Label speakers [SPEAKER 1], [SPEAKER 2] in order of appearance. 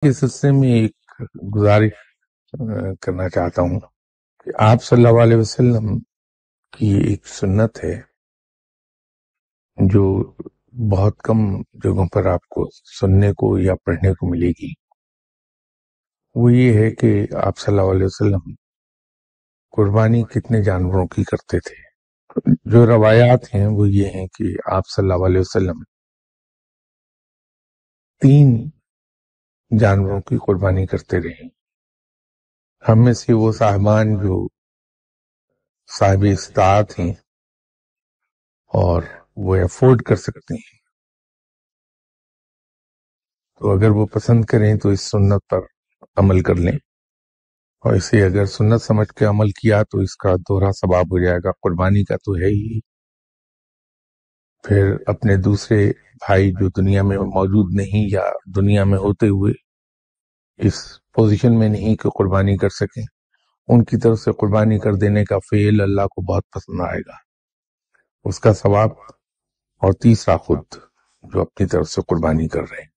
[SPEAKER 1] اس سلسلے میں ایک گزارش کرنا چاہتا ہوں کہ آپ صلی اللہ علیہ وسلم کی ایک سنت ہے جو بہت کم جگہوں پر آپ کو سننے کو یا پڑھنے کو ملے گی۔ وہ یہ ہے کہ آپ صلی اللہ علیہ وسلم قربانی کتنے جانوروں کی کرتے تھے۔ جو روایات ہیں وہ یہ ہیں کہ آپ صلی اللہ علیہ وسلم 3 جانوروں کی قربانی کرتے رہے۔ ہم میں سے وہ صاحبان جو صاحب استطاعت ہیں اور وہ افورڈ کر سکتے ہیں، تو اگر وہ پسند کریں تو اس سنت پر عمل کر لیں، اور اسے اگر سنت سمجھ کے عمل کیا تو اس کا دوہرا ثواب ہو جائے گا۔ قربانی کا تو ہے ہی، پھر اپنے دوسرے بھائی جو دنیا میں موجود نہیں یا دنیا میں ہوتے ہوئے اس پوزیشن میں نہیں کہ قربانی کر سکیں، ان کی طرف سے قربانی کر دینے کا فعل اللہ کو بہت پسند آئے گا، اس کا ثواب، اور تیسرا خود جو اپنی طرف سے قربانی کر رہے ہیں۔